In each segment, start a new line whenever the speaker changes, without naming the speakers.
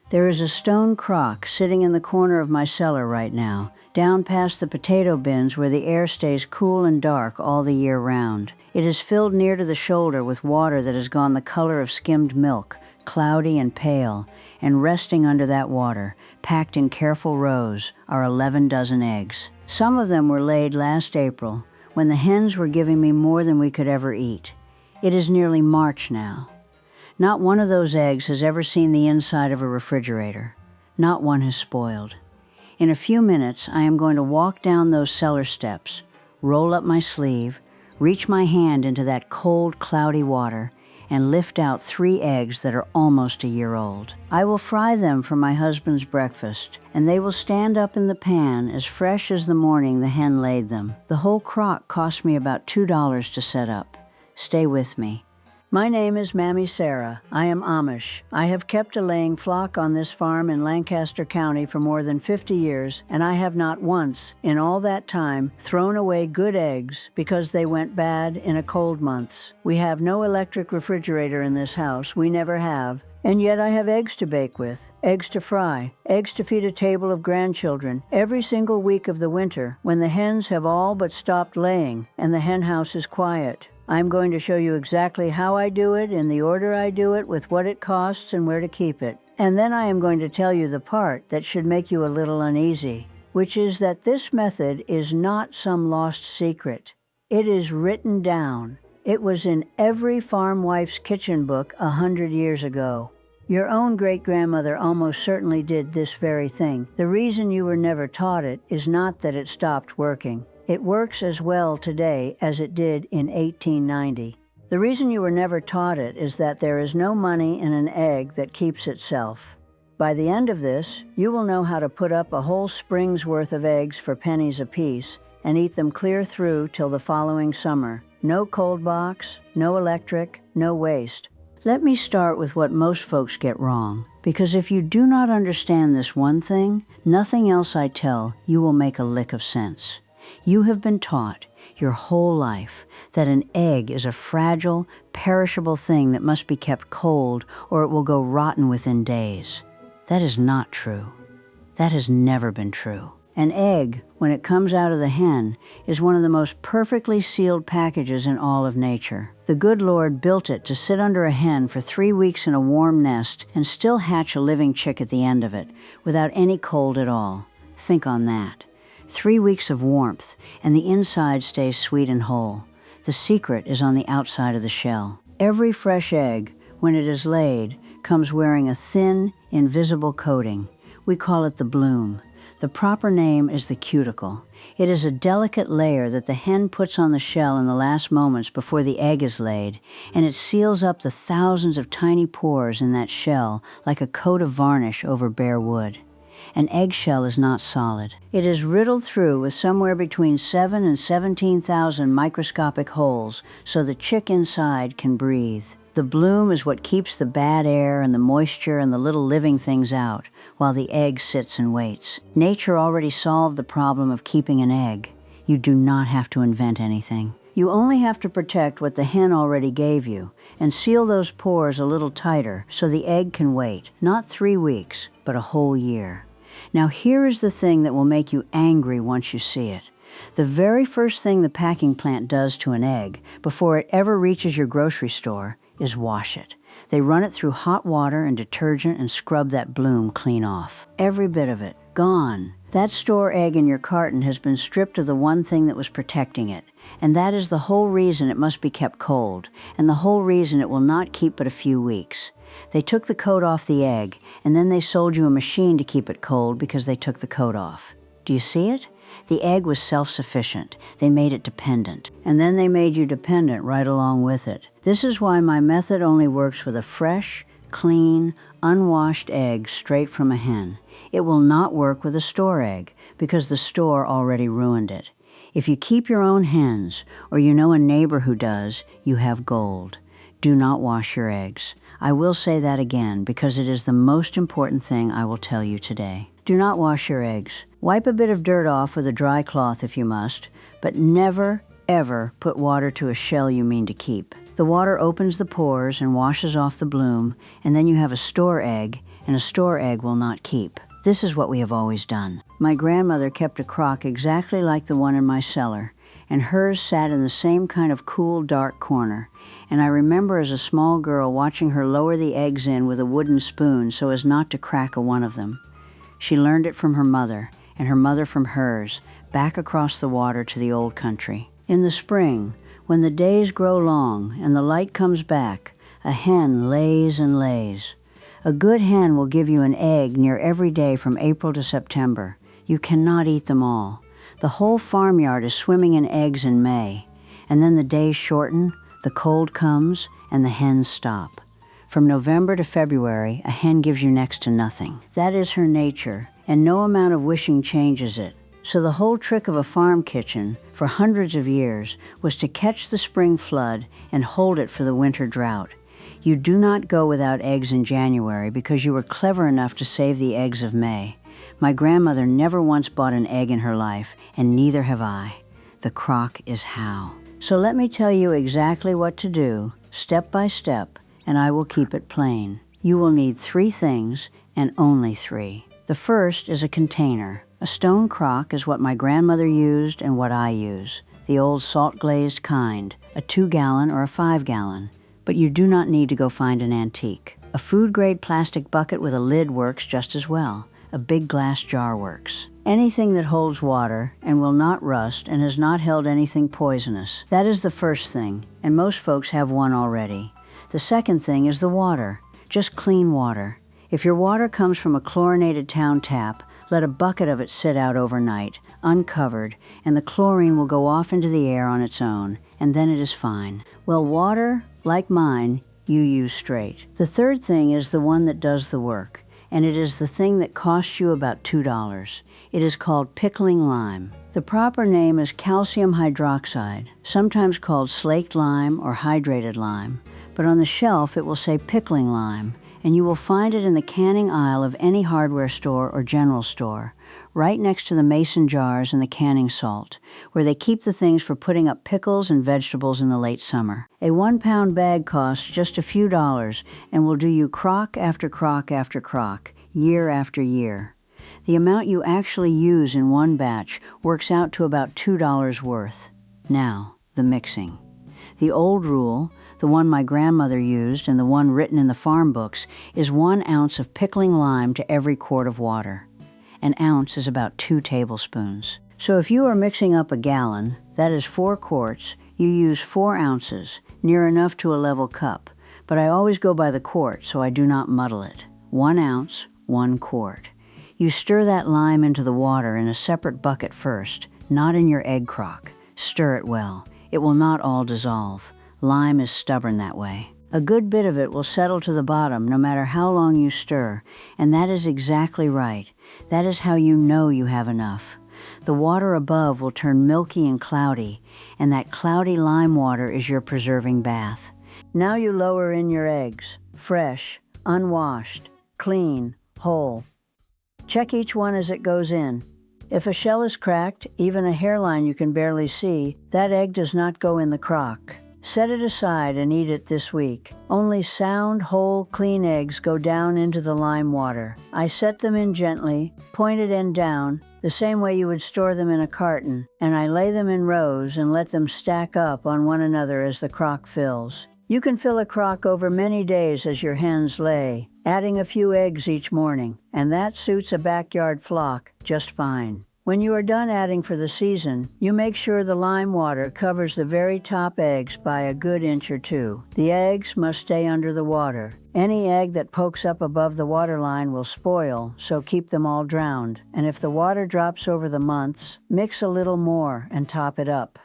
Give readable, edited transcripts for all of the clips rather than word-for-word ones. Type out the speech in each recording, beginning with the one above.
There is a stone crock sitting in the corner of my cellar right now, down past the potato bins where the air stays cool and dark all the year round. It is filled near to the shoulder with water that has gone the color of skimmed milk, cloudy and pale, and resting under that water, packed in careful rows, are 11 dozen eggs. Some of them were laid last April, when the hens were giving me more than we could ever eat. It is nearly March now. Not one of those eggs has ever seen the inside of a refrigerator. Not one has spoiled. In a few minutes, I am going to walk down those cellar steps, roll up my sleeve, reach my hand into that cold, cloudy water, and lift out 3 eggs that are almost a year old. I will fry them for my husband's breakfast, and they will stand up in the pan as fresh as the morning the hen laid them. The whole crock cost me about $2 to set up. Stay with me. My name is Mammi Sarah. I am Amish. I have kept a laying flock on this farm in Lancaster County for more than 50 years, and I have not once, in all that time, thrown away good eggs because they went bad in a cold months. We have no electric refrigerator in this house. We never have. And yet I have eggs to bake with, eggs to fry, eggs to feed a table of grandchildren every single week of the winter when the hens have all but stopped laying and the hen house is quiet. I'm going to show you exactly how I do it, in the order I do it, with what it costs and where to keep it. And then I am going to tell you the part that should make you a little uneasy, which is that this method is not some lost secret. It is written down. It was in every farm wife's kitchen book 100 years ago. Your own great-grandmother almost certainly did this very thing. The reason you were never taught it is not that it stopped working. It works as well today as it did in 1890. The reason you were never taught it is that there is no money in an egg that keeps itself. By the end of this, you will know how to put up a whole spring's worth of eggs for pennies apiece and eat them clear through till the following summer. No cold box, no electric, no waste. Let me start with what most folks get wrong, because if you do not understand this one thing, nothing else I tell you will make a lick of sense. You have been taught your whole life that an egg is a fragile, perishable thing that must be kept cold or it will go rotten within days. That is not true. That has never been true. An egg, when it comes out of the hen, is one of the most perfectly sealed packages in all of nature. The good Lord built it to sit under a hen for 3 weeks in a warm nest and still hatch a living chick at the end of it, without any cold at all. Think on that. 3 weeks of warmth, and the inside stays sweet and whole. The secret is on the outside of the shell. Every fresh egg, when it is laid, comes wearing a thin, invisible coating. We call it the bloom. The proper name is the cuticle. It is a delicate layer that the hen puts on the shell in the last moments before the egg is laid, and it seals up the thousands of tiny pores in that shell like a coat of varnish over bare wood. An eggshell is not solid. It is riddled through with somewhere between 7 and 17,000 microscopic holes so the chick inside can breathe. The bloom is what keeps the bad air and the moisture and the little living things out, while the egg sits and waits. Nature already solved the problem of keeping an egg. You do not have to invent anything. You only have to protect what the hen already gave you, and seal those pores a little tighter so the egg can wait, not 3 weeks, but a whole year. Now here is the thing that will make you angry once you see it. The very first thing the packing plant does to an egg, before it ever reaches your grocery store, is wash it. They run it through hot water and detergent and scrub that bloom clean off. Every bit of it, gone. That store egg in your carton has been stripped of the one thing that was protecting it, and that is the whole reason it must be kept cold, and the whole reason it will not keep but a few weeks. They took the coat off the egg, and then they sold you a machine to keep it cold because they took the coat off. Do you see it? The egg was self-sufficient. They made it dependent. And then they made you dependent right along with it. This is why my method only works with a fresh, clean, unwashed egg straight from a hen. It will not work with a store egg because the store already ruined it. If you keep your own hens, or you know a neighbor who does, you have gold. Do not wash your eggs. I will say that again because it is the most important thing I will tell you today. Do not wash your eggs. Wipe a bit of dirt off with a dry cloth if you must, but never, ever put water to a shell you mean to keep. The water opens the pores and washes off the bloom, and then you have a store egg, and a store egg will not keep. This is what we have always done. My grandmother kept a crock exactly like the one in my cellar, and hers sat in the same kind of cool, dark corner. And I remember as a small girl watching her lower the eggs in with a wooden spoon so as not to crack one of them. She learned it from her mother, and her mother from hers, back across the water to the old country. In the spring, when the days grow long and the light comes back, a hen lays and lays. A good hen will give you an egg near every day from April to September. You cannot eat them all. The whole farmyard is swimming in eggs in May, and then the days shorten, the cold comes, and the hens stop. From November to February, a hen gives you next to nothing. That is her nature, and no amount of wishing changes it. So the whole trick of a farm kitchen, for hundreds of years, was to catch the spring flood and hold it for the winter drought. You do not go without eggs in January because you were clever enough to save the eggs of May. My grandmother never once bought an egg in her life, and neither have I. The crock is how. So let me tell you exactly what to do, step by step, and I will keep it plain. You will need 3 things, and only 3. The first is a container. A stone crock is what my grandmother used and what I use, the old salt-glazed kind, a 2-gallon or a 5-gallon. But you do not need to go find an antique. A food-grade plastic bucket with a lid works just as well. A big glass jar works. Anything that holds water and will not rust and has not held anything poisonous. That is the first thing, and most folks have one already. The second thing is the water. Just clean water. If your water comes from a chlorinated town tap, let a bucket of it sit out overnight, uncovered, and the chlorine will go off into the air on its own, and then it is fine. Well, water, like mine, you use straight. The third thing is the one that does the work, and it is the thing that costs you about $2. It is called pickling lime. The proper name is calcium hydroxide, sometimes called slaked lime or hydrated lime, but on the shelf it will say pickling lime, and you will find it in the canning aisle of any hardware store or general store, right next to the mason jars and the canning salt, where they keep the things for putting up pickles and vegetables in the late summer. A 1-pound bag costs just a few dollars and will do you crock after crock after crock, year after year. The amount you actually use in one batch works out to about $2 worth. Now, the mixing. The old rule, the one my grandmother used and the one written in the farm books, is 1 ounce of pickling lime to every quart of water. An ounce is about 2 tablespoons. So if you are mixing up a gallon, that is 4 quarts, you use 4 ounces, near enough to a level cup. But I always go by the quart so I do not muddle it. 1 ounce, 1 quart. You stir that lime into the water in a separate bucket first, not in your egg crock. Stir it well. It will not all dissolve. Lime is stubborn that way. A good bit of it will settle to the bottom no matter how long you stir, and that is exactly right. That is how you know you have enough. The water above will turn milky and cloudy, and that cloudy lime water is your preserving bath. Now you lower in your eggs, fresh, unwashed, clean, whole. Check each one as it goes in. If a shell is cracked, even a hairline you can barely see, that egg does not go in the crock. Set it aside and eat it this week. Only sound, whole, clean eggs go down into the lime water. I set them in gently, pointed end down, the same way you would store them in a carton, and I lay them in rows and let them stack up on one another as the crock fills. You can fill a crock over many days as your hens lay, adding a few eggs each morning, and that suits a backyard flock just fine. When you are done adding for the season, you make sure the lime water covers the very top eggs by a good inch or 2. The eggs must stay under the water. Any egg that pokes up above the waterline will spoil, so keep them all drowned. And if the water drops over the months, mix a little more and top it up.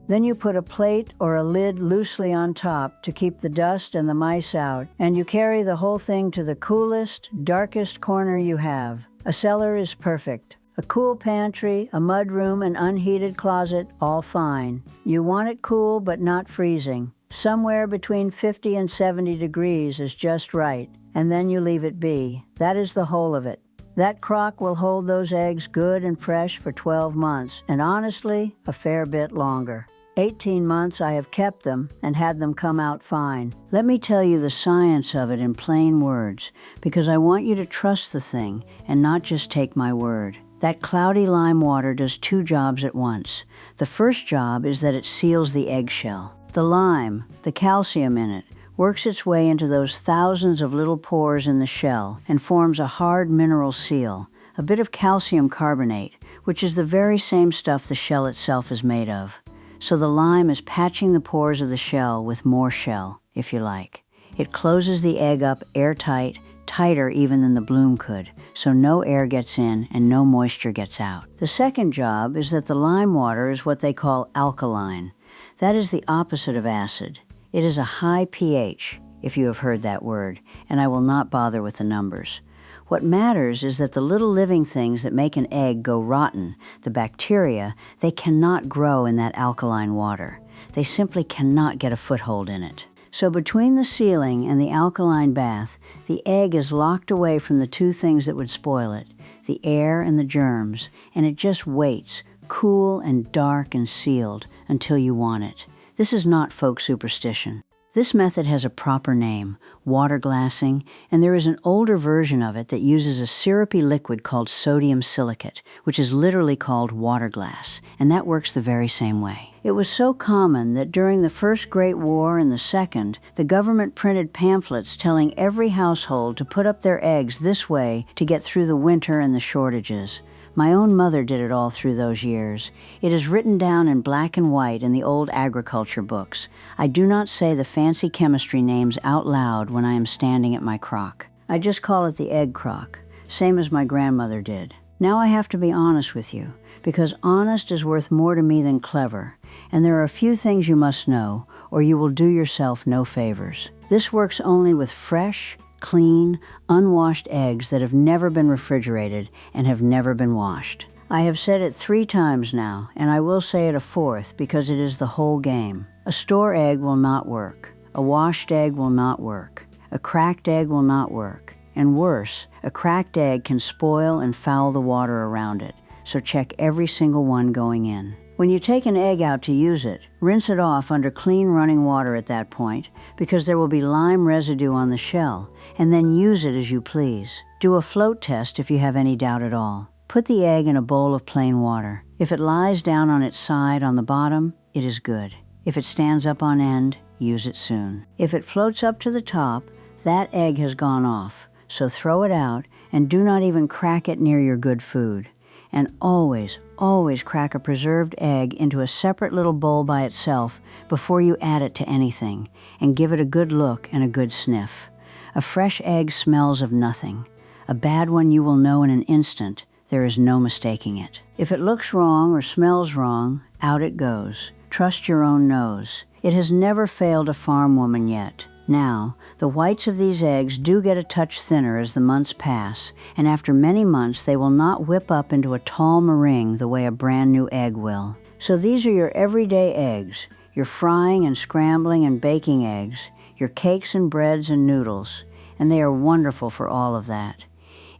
Then you put a plate or a lid loosely on top to keep the dust and the mice out, and you carry the whole thing to the coolest, darkest corner you have. A cellar is perfect. A cool pantry, a mudroom, an unheated closet, all fine. You want it cool but not freezing. Somewhere between 50 and 70 degrees is just right, and then you leave it be. That is the whole of it. That crock will hold those eggs good and fresh for 12 months, and honestly, a fair bit longer. 18 months I have kept them and had them come out fine. Let me tell you the science of it in plain words, because I want you to trust the thing and not just take my word. That cloudy lime water does 2 jobs at once. The first job is that it seals the eggshell. The lime, the calcium in it, works its way into those thousands of little pores in the shell and forms a hard mineral seal, a bit of calcium carbonate, which is the very same stuff the shell itself is made of. So the lime is patching the pores of the shell with more shell, if you like. It closes the egg up airtight, tighter even than the bloom could, so no air gets in and no moisture gets out. The second job is that the lime water is what they call alkaline. That is the opposite of acid. It is a high pH, if you have heard that word, and I will not bother with the numbers. What matters is that the little living things that make an egg go rotten, the bacteria, they cannot grow in that alkaline water. They simply cannot get a foothold in it. So between the sealing and the alkaline bath, the egg is locked away from the 2 things that would spoil it, the air and the germs, and it just waits, cool and dark and sealed, until you want it. This is not folk superstition. This method has a proper name, water glassing, and there is an older version of it that uses a syrupy liquid called sodium silicate, which is literally called water glass, and that works the very same way. It was so common that during the First Great War and the Second, the government printed pamphlets telling every household to put up their eggs this way to get through the winter and the shortages. My own mother did it all through those years. It is written down in black and white in the old agriculture books. I do not say the fancy chemistry names out loud when I am standing at my crock. I just call it the egg crock, same as my grandmother did. Now I have to be honest with you, because honest is worth more to me than clever, and there are a few things you must know, or you will do yourself no favors. This works only with fresh, clean, unwashed eggs that have never been refrigerated and have never been washed. I have said it 3 times now, and I will say it a 4th because it is the whole game. A store egg will not work. A washed egg will not work. A cracked egg will not work. And worse, a cracked egg can spoil and foul the water around it, so check every single one going in. When you take an egg out to use it, rinse it off under clean running water at that point, because there will be lime residue on the shell, and then use it as you please. Do a float test if you have any doubt at all. Put the egg in a bowl of plain water. If it lies down on its side on the bottom, it is good. If it stands up on end, use it soon. If it floats up to the top, that egg has gone off, so throw it out and do not even crack it near your good food. And always, always crack a preserved egg into a separate little bowl by itself before you add it to anything, and give it a good look and a good sniff. A fresh egg smells of nothing. A bad one you will know in an instant. There is no mistaking it. If it looks wrong or smells wrong, out it goes. Trust your own nose. It has never failed a farm woman yet. Now, the whites of these eggs do get a touch thinner as the months pass, and after many months they will not whip up into a tall meringue the way a brand new egg will. So these are your everyday eggs, your frying and scrambling and baking eggs, your cakes and breads and noodles, and they are wonderful for all of that.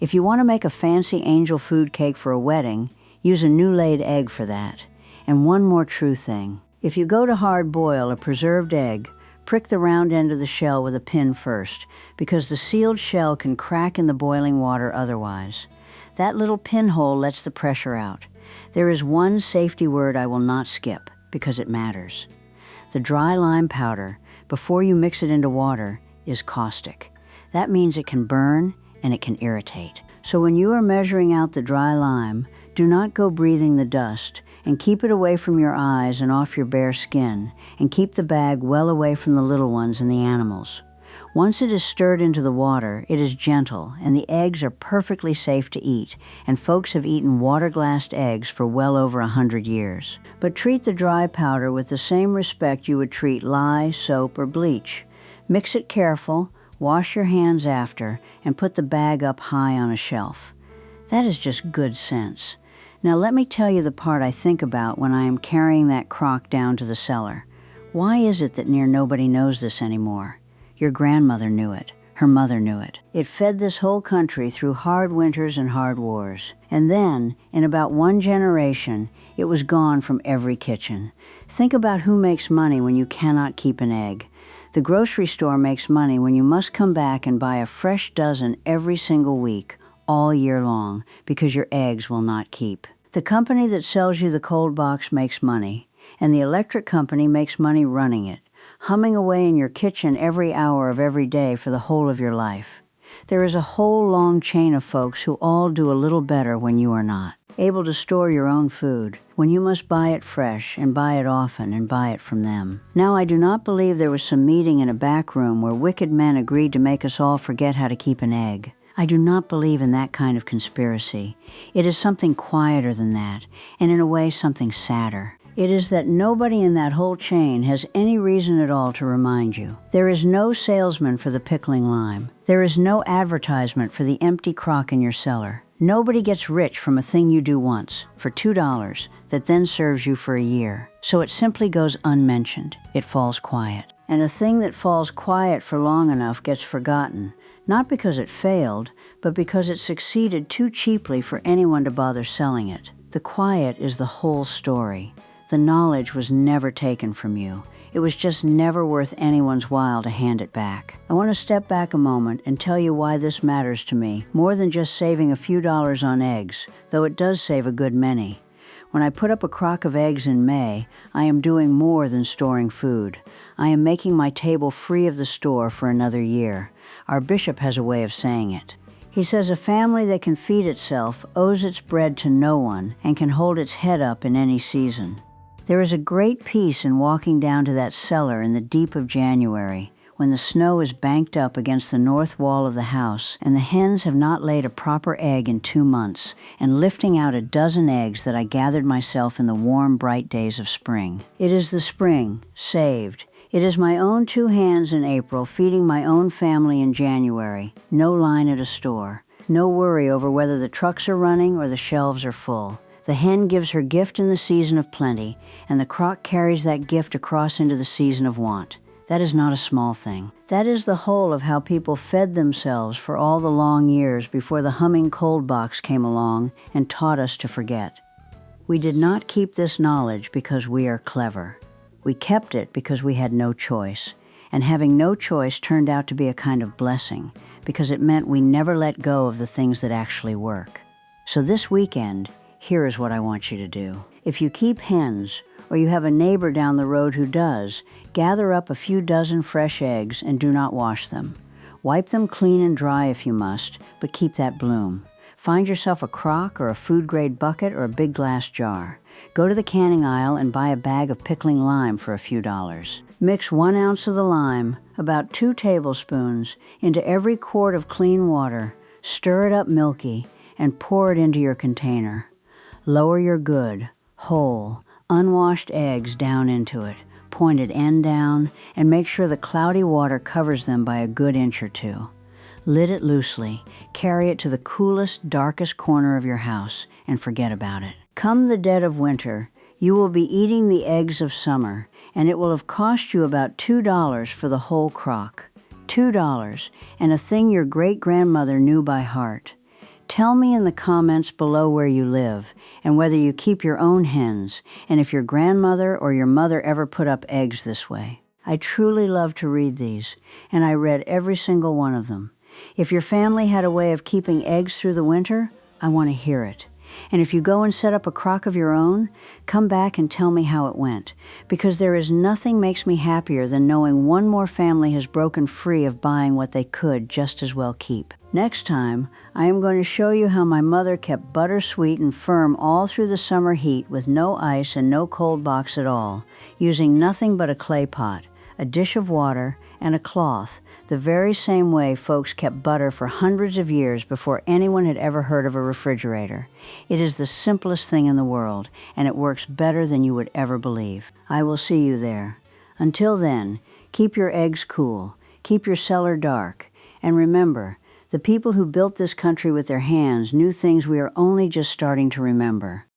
If you want to make a fancy angel food cake for a wedding, use a new laid egg for that. And one more true thing. If you go to hard boil a preserved egg, prick the round end of the shell with a pin first, because the sealed shell can crack in the boiling water otherwise. That little pinhole lets the pressure out. There is one safety word I will not skip, because it matters. The dry lime powder, before you mix it into water, is caustic. That means it can burn and it can irritate. So when you are measuring out the dry lime, do not go breathing the dust, and keep it away from your eyes and off your bare skin, and keep the bag well away from the little ones and the animals. Once it is stirred into the water, it is gentle, and the eggs are perfectly safe to eat, and folks have eaten water-glassed eggs for well over 100 years. But treat the dry powder with the same respect you would treat lye, soap, or bleach. Mix it careful, wash your hands after, and put the bag up high on a shelf. That is just good sense. Now let me tell you the part I think about when I am carrying that crock down to the cellar. Why is it that near nobody knows this anymore? Your grandmother knew it. Her mother knew it. It fed this whole country through hard winters and hard wars. And then, in about one generation, it was gone from every kitchen. Think about who makes money when you cannot keep an egg. The grocery store makes money when you must come back and buy a fresh dozen every single week, all year long, because your eggs will not keep. The company that sells you the cold box makes money, and the electric company makes money running it, humming away in your kitchen every hour of every day for the whole of your life. There is a whole long chain of folks who all do a little better when you are not. Able to store your own food, when you must buy it fresh and buy it often and buy it from them. Now, I do not believe there was some meeting in a back room where wicked men agreed to make us all forget how to keep an egg. I do not believe in that kind of conspiracy. It is something quieter than that, and in a way something sadder. It is that nobody in that whole chain has any reason at all to remind you. There is no salesman for the pickling lime. There is no advertisement for the empty crock in your cellar. Nobody gets rich from a thing you do once, for $2, that then serves you for a year. So it simply goes unmentioned. It falls quiet. And a thing that falls quiet for long enough gets forgotten, not because it failed, but because it succeeded too cheaply for anyone to bother selling it. The quiet is the whole story. The knowledge was never taken from you. It was just never worth anyone's while to hand it back. I want to step back a moment and tell you why this matters to me, more than just saving a few dollars on eggs, though it does save a good many. When I put up a crock of eggs in May, I am doing more than storing food. I am making my table free of the store for another year. Our bishop has a way of saying it. He says a family that can feed itself owes its bread to no one and can hold its head up in any season. There is a great peace in walking down to that cellar in the deep of January, when the snow is banked up against the north wall of the house and the hens have not laid a proper egg in 2 months, and lifting out a dozen eggs that I gathered myself in the warm, bright days of spring. It is the spring, saved. It is my own 2 hands in April feeding my own family in January. No line at a store. No worry over whether the trucks are running or the shelves are full. The hen gives her gift in the season of plenty, and the crock carries that gift across into the season of want. That is not a small thing. That is the whole of how people fed themselves for all the long years before the humming cold box came along and taught us to forget. We did not keep this knowledge because we are clever. We kept it because we had no choice, and having no choice turned out to be a kind of blessing, because it meant we never let go of the things that actually work. So this weekend, here is what I want you to do. If you keep hens, or you have a neighbor down the road who does, gather up a few dozen fresh eggs and do not wash them. Wipe them clean and dry if you must, but keep that bloom. Find yourself a crock or a food-grade bucket or a big glass jar. Go to the canning aisle and buy a bag of pickling lime for a few dollars. Mix 1 ounce of the lime, about 2 tablespoons, into every quart of clean water, stir it up milky, and pour it into your container. Lower your good, whole, unwashed eggs down into it, pointed end down, and make sure the cloudy water covers them by a good inch or 2. Lid it loosely, carry it to the coolest, darkest corner of your house, and forget about it. Come the dead of winter, you will be eating the eggs of summer, and it will have cost you about $2 for the whole crock. $2, and a thing your great-grandmother knew by heart. Tell me in the comments below where you live, and whether you keep your own hens, and if your grandmother or your mother ever put up eggs this way. I truly love to read these, and I read every single one of them. If your family had a way of keeping eggs through the winter, I want to hear it. And if you go and set up a crock of your own, come back and tell me how it went, because there is nothing makes me happier than knowing one more family has broken free of buying what they could just as well keep. Next time, I am going to show you how my mother kept butter sweet and firm all through the summer heat with no ice and no cold box at all, using nothing but a clay pot, a dish of water, and a cloth, the very same way folks kept butter for hundreds of years before anyone had ever heard of a refrigerator. It is the simplest thing in the world, and it works better than you would ever believe. I will see you there. Until then, keep your eggs cool, keep your cellar dark, and remember, the people who built this country with their hands knew things we are only just starting to remember.